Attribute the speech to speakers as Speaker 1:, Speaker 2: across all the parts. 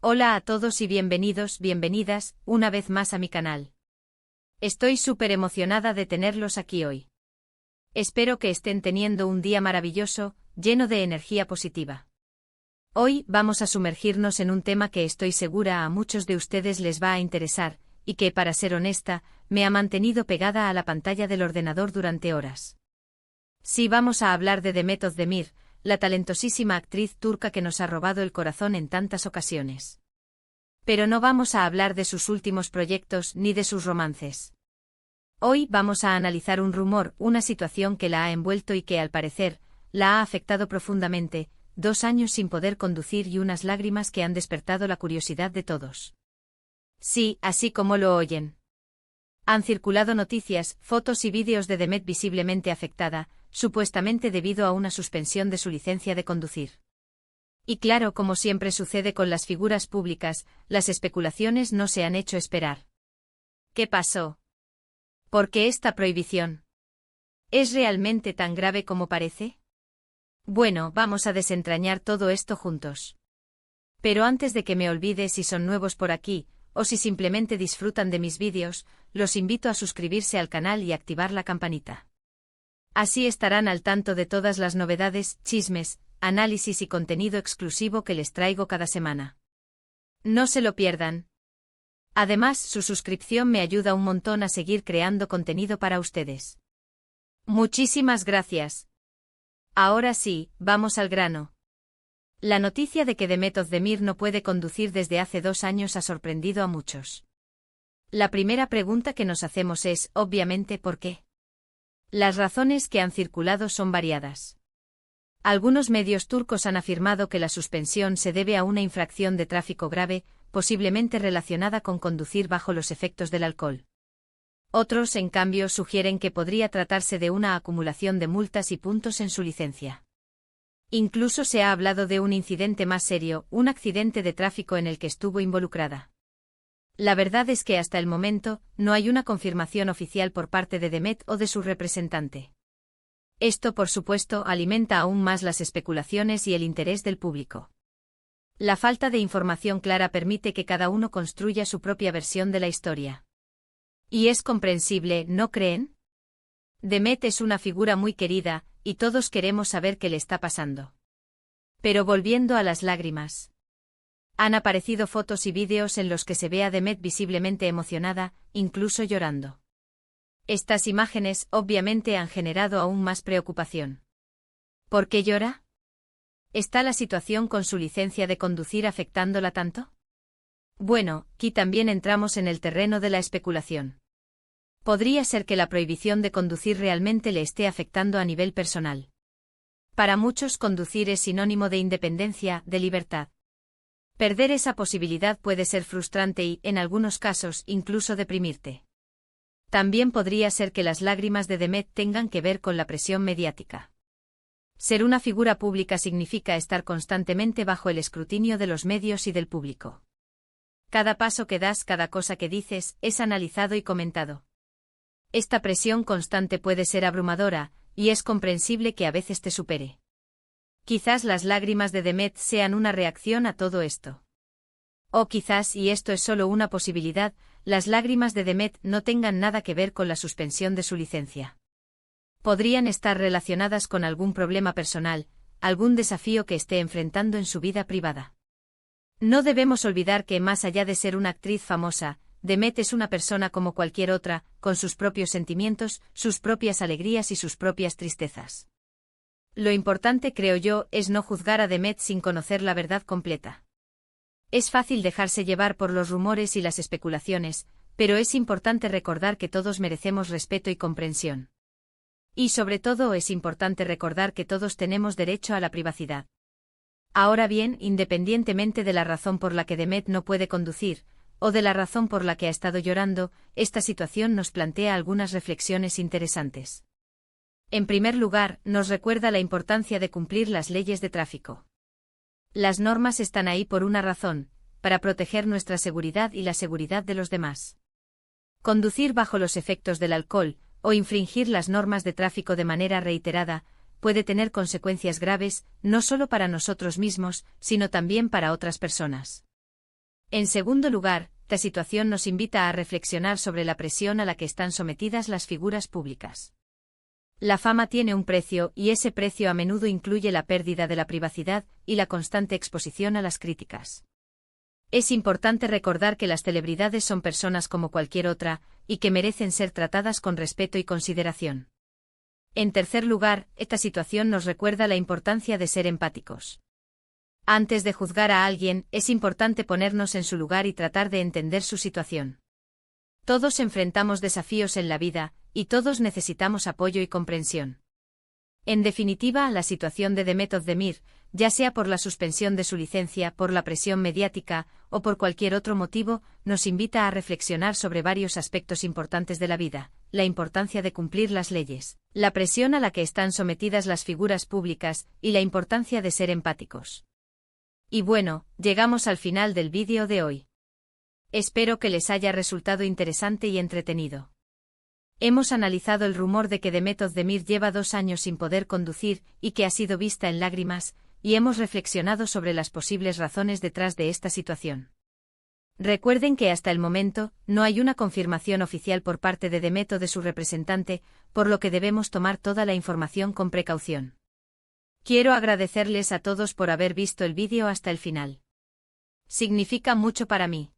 Speaker 1: Hola a todos y bienvenidas, una vez más a mi canal. Estoy súper emocionada de tenerlos aquí hoy. Espero que estén teniendo un día maravilloso, lleno de energía positiva. Hoy vamos a sumergirnos en un tema que estoy segura a muchos de ustedes les va a interesar, y que, para ser honesta, me ha mantenido pegada a la pantalla del ordenador durante horas. Sí, vamos a hablar de Demet Özdemir, la talentosísima actriz turca que nos ha robado el corazón en tantas ocasiones. Pero no vamos a hablar de sus últimos proyectos ni de sus romances. Hoy vamos a analizar un rumor, una situación que la ha envuelto y que, al parecer, la ha afectado profundamente, 2 años sin poder conducir y unas lágrimas que han despertado la curiosidad de todos. Sí, así como lo oyen. Han circulado noticias, fotos y vídeos de Demet visiblemente afectada, supuestamente debido a una suspensión de su licencia de conducir. Y claro, como siempre sucede con las figuras públicas, las especulaciones no se han hecho esperar. ¿Qué pasó? ¿Por qué esta prohibición? ¿Es realmente tan grave como parece? Bueno, vamos a desentrañar todo esto juntos. Pero antes de que me olvide, si son nuevos por aquí, o si simplemente disfrutan de mis vídeos, los invito a suscribirse al canal y activar la campanita. Así estarán al tanto de todas las novedades, chismes, análisis y contenido exclusivo que les traigo cada semana. No se lo pierdan. Además, su suscripción me ayuda un montón a seguir creando contenido para ustedes. Muchísimas gracias. Ahora sí, vamos al grano. La noticia de que Demet Özdemir no puede conducir desde hace 2 años ha sorprendido a muchos. La primera pregunta que nos hacemos es, obviamente, ¿por qué? Las razones que han circulado son variadas. Algunos medios turcos han afirmado que la suspensión se debe a una infracción de tráfico grave, posiblemente relacionada con conducir bajo los efectos del alcohol. Otros, en cambio, sugieren que podría tratarse de una acumulación de multas y puntos en su licencia. Incluso se ha hablado de un incidente más serio, un accidente de tráfico en el que estuvo involucrada. La verdad es que hasta el momento, no hay una confirmación oficial por parte de Demet o de su representante. Esto, por supuesto, alimenta aún más las especulaciones y el interés del público. La falta de información clara permite que cada uno construya su propia versión de la historia. Y es comprensible, ¿no creen? Demet es una figura muy querida, y todos queremos saber qué le está pasando. Pero volviendo a las lágrimas. Han aparecido fotos y vídeos en los que se ve a Demet visiblemente emocionada, incluso llorando. Estas imágenes, obviamente, han generado aún más preocupación. ¿Por qué llora? ¿Está la situación con su licencia de conducir afectándola tanto? Bueno, aquí también entramos en el terreno de la especulación. Podría ser que la prohibición de conducir realmente le esté afectando a nivel personal. Para muchos, conducir es sinónimo de independencia, de libertad. Perder esa posibilidad puede ser frustrante y, en algunos casos, incluso deprimirte. También podría ser que las lágrimas de Demet tengan que ver con la presión mediática. Ser una figura pública significa estar constantemente bajo el escrutinio de los medios y del público. Cada paso que das, cada cosa que dices, es analizado y comentado. Esta presión constante puede ser abrumadora, y es comprensible que a veces te supere. Quizás las lágrimas de Demet sean una reacción a todo esto. O quizás, y esto es solo una posibilidad, las lágrimas de Demet no tengan nada que ver con la suspensión de su licencia. Podrían estar relacionadas con algún problema personal, algún desafío que esté enfrentando en su vida privada. No debemos olvidar que, más allá de ser una actriz famosa, Demet es una persona como cualquier otra, con sus propios sentimientos, sus propias alegrías y sus propias tristezas. Lo importante, creo yo, es no juzgar a Demet sin conocer la verdad completa. Es fácil dejarse llevar por los rumores y las especulaciones, pero es importante recordar que todos merecemos respeto y comprensión. Y sobre todo es importante recordar que todos tenemos derecho a la privacidad. Ahora bien, independientemente de la razón por la que Demet no puede conducir, o de la razón por la que ha estado llorando, esta situación nos plantea algunas reflexiones interesantes. En primer lugar, nos recuerda la importancia de cumplir las leyes de tráfico. Las normas están ahí por una razón, para proteger nuestra seguridad y la seguridad de los demás. Conducir bajo los efectos del alcohol, o infringir las normas de tráfico de manera reiterada, puede tener consecuencias graves, no solo para nosotros mismos, sino también para otras personas. En segundo lugar, esta situación nos invita a reflexionar sobre la presión a la que están sometidas las figuras públicas. La fama tiene un precio y ese precio a menudo incluye la pérdida de la privacidad y la constante exposición a las críticas. Es importante recordar que las celebridades son personas como cualquier otra y que merecen ser tratadas con respeto y consideración. En tercer lugar, esta situación nos recuerda la importancia de ser empáticos. Antes de juzgar a alguien, es importante ponernos en su lugar y tratar de entender su situación. Todos enfrentamos desafíos en la vida, y todos necesitamos apoyo y comprensión. En definitiva, la situación de Demet Özdemir, ya sea por la suspensión de su licencia, por la presión mediática, o por cualquier otro motivo, nos invita a reflexionar sobre varios aspectos importantes de la vida: la importancia de cumplir las leyes, la presión a la que están sometidas las figuras públicas, y la importancia de ser empáticos. Y bueno, llegamos al final del vídeo de hoy. Espero que les haya resultado interesante y entretenido. Hemos analizado el rumor de que Demet Özdemir lleva 2 años sin poder conducir y que ha sido vista en lágrimas, y hemos reflexionado sobre las posibles razones detrás de esta situación. Recuerden que hasta el momento, no hay una confirmación oficial por parte de Demet o de su representante, por lo que debemos tomar toda la información con precaución. Quiero agradecerles a todos por haber visto el vídeo hasta el final. Significa mucho para mí.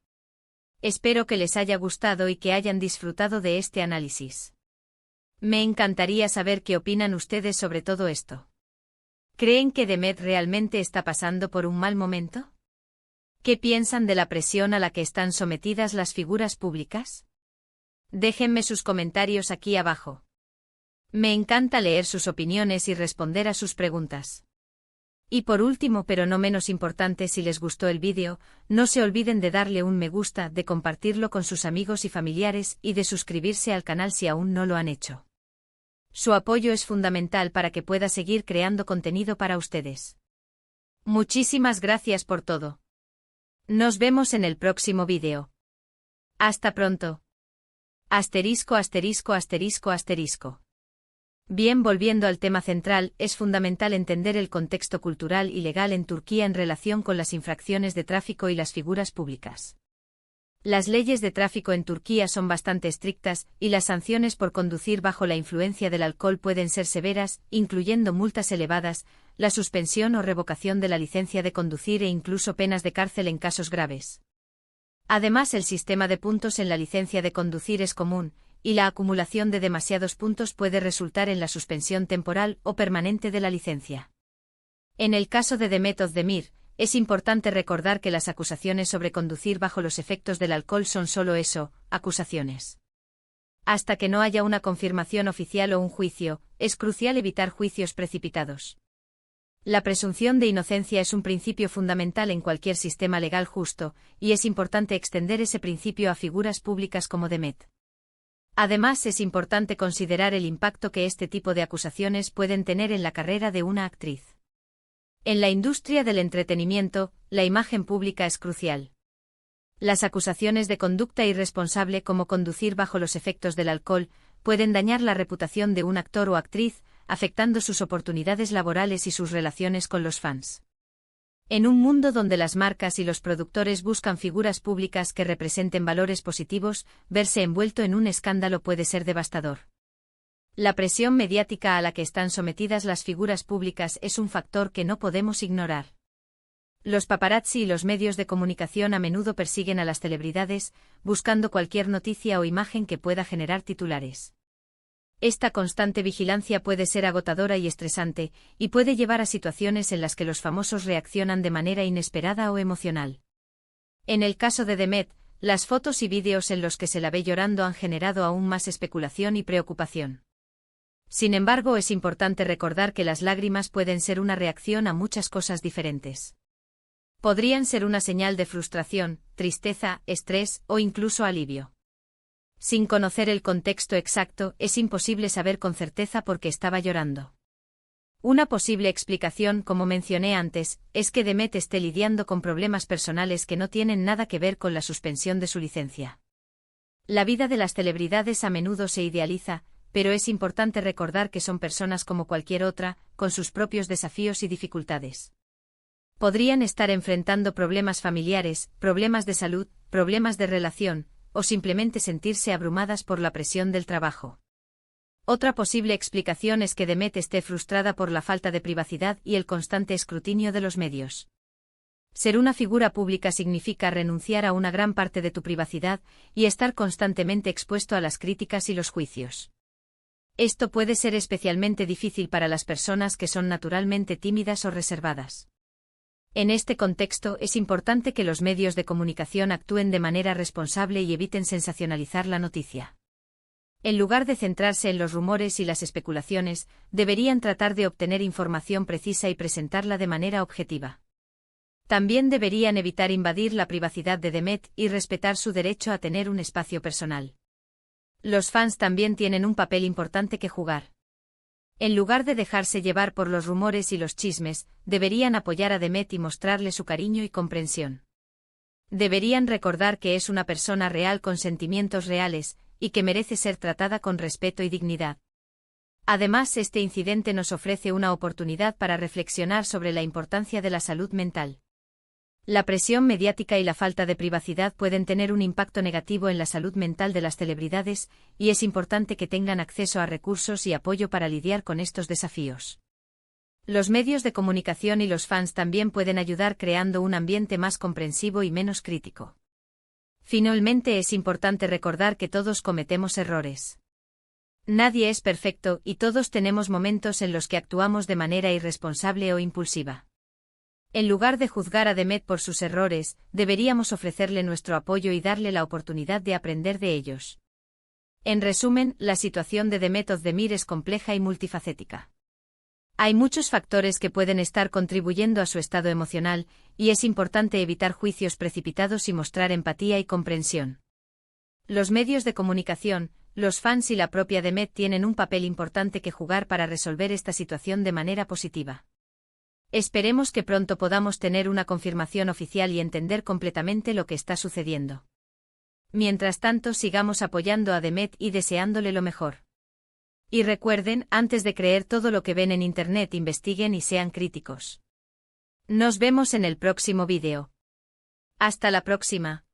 Speaker 1: Espero que les haya gustado y que hayan disfrutado de este análisis. Me encantaría saber qué opinan ustedes sobre todo esto. ¿Creen que Demet realmente está pasando por un mal momento? ¿Qué piensan de la presión a la que están sometidas las figuras públicas? Déjenme sus comentarios aquí abajo. Me encanta leer sus opiniones y responder a sus preguntas. Y por último, pero no menos importante, si les gustó el vídeo, no se olviden de darle un me gusta, de compartirlo con sus amigos y familiares y de suscribirse al canal si aún no lo han hecho. Su apoyo es fundamental para que pueda seguir creando contenido para ustedes. Muchísimas gracias por todo. Nos vemos en el próximo vídeo. Hasta pronto. Asterisco, asterisco, asterisco, asterisco. Bien, volviendo al tema central, es fundamental entender el contexto cultural y legal en Turquía en relación con las infracciones de tráfico y las figuras públicas. Las leyes de tráfico en Turquía son bastante estrictas, y las sanciones por conducir bajo la influencia del alcohol pueden ser severas, incluyendo multas elevadas, la suspensión o revocación de la licencia de conducir e incluso penas de cárcel en casos graves. Además, el sistema de puntos en la licencia de conducir es común, y la acumulación de demasiados puntos puede resultar en la suspensión temporal o permanente de la licencia. En el caso de Demet Özdemir, es importante recordar que las acusaciones sobre conducir bajo los efectos del alcohol son solo eso, acusaciones. Hasta que no haya una confirmación oficial o un juicio, es crucial evitar juicios precipitados. La presunción de inocencia es un principio fundamental en cualquier sistema legal justo, y es importante extender ese principio a figuras públicas como Demet. Además, es importante considerar el impacto que este tipo de acusaciones pueden tener en la carrera de una actriz. En la industria del entretenimiento, la imagen pública es crucial. Las acusaciones de conducta irresponsable, como conducir bajo los efectos del alcohol, pueden dañar la reputación de un actor o actriz, afectando sus oportunidades laborales y sus relaciones con los fans. En un mundo donde las marcas y los productores buscan figuras públicas que representen valores positivos, verse envuelto en un escándalo puede ser devastador. La presión mediática a la que están sometidas las figuras públicas es un factor que no podemos ignorar. Los paparazzi y los medios de comunicación a menudo persiguen a las celebridades, buscando cualquier noticia o imagen que pueda generar titulares. Esta constante vigilancia puede ser agotadora y estresante, y puede llevar a situaciones en las que los famosos reaccionan de manera inesperada o emocional. En el caso de Demet, las fotos y vídeos en los que se la ve llorando han generado aún más especulación y preocupación. Sin embargo, es importante recordar que las lágrimas pueden ser una reacción a muchas cosas diferentes. Podrían ser una señal de frustración, tristeza, estrés o incluso alivio. Sin conocer el contexto exacto, es imposible saber con certeza por qué estaba llorando. Una posible explicación, como mencioné antes, es que Demet esté lidiando con problemas personales que no tienen nada que ver con la suspensión de su licencia. La vida de las celebridades a menudo se idealiza, pero es importante recordar que son personas como cualquier otra, con sus propios desafíos y dificultades. Podrían estar enfrentando problemas familiares, problemas de salud, problemas de relación, o simplemente sentirse abrumadas por la presión del trabajo. Otra posible explicación es que Demet esté frustrada por la falta de privacidad y el constante escrutinio de los medios. Ser una figura pública significa renunciar a una gran parte de tu privacidad y estar constantemente expuesto a las críticas y los juicios. Esto puede ser especialmente difícil para las personas que son naturalmente tímidas o reservadas. En este contexto es importante que los medios de comunicación actúen de manera responsable y eviten sensacionalizar la noticia. En lugar de centrarse en los rumores y las especulaciones, deberían tratar de obtener información precisa y presentarla de manera objetiva. También deberían evitar invadir la privacidad de Demet y respetar su derecho a tener un espacio personal. Los fans también tienen un papel importante que jugar. En lugar de dejarse llevar por los rumores y los chismes, deberían apoyar a Demet y mostrarle su cariño y comprensión. Deberían recordar que es una persona real con sentimientos reales, y que merece ser tratada con respeto y dignidad. Además, este incidente nos ofrece una oportunidad para reflexionar sobre la importancia de la salud mental. La presión mediática y la falta de privacidad pueden tener un impacto negativo en la salud mental de las celebridades, y es importante que tengan acceso a recursos y apoyo para lidiar con estos desafíos. Los medios de comunicación y los fans también pueden ayudar creando un ambiente más comprensivo y menos crítico. Finalmente, es importante recordar que todos cometemos errores. Nadie es perfecto y todos tenemos momentos en los que actuamos de manera irresponsable o impulsiva. En lugar de juzgar a Demet por sus errores, deberíamos ofrecerle nuestro apoyo y darle la oportunidad de aprender de ellos. En resumen, la situación de Demet Özdemir es compleja y multifacética. Hay muchos factores que pueden estar contribuyendo a su estado emocional, y es importante evitar juicios precipitados y mostrar empatía y comprensión. Los medios de comunicación, los fans y la propia Demet tienen un papel importante que jugar para resolver esta situación de manera positiva. Esperemos que pronto podamos tener una confirmación oficial y entender completamente lo que está sucediendo. Mientras tanto, sigamos apoyando a Demet y deseándole lo mejor. Y recuerden, antes de creer todo lo que ven en Internet, investiguen y sean críticos. Nos vemos en el próximo vídeo. Hasta la próxima.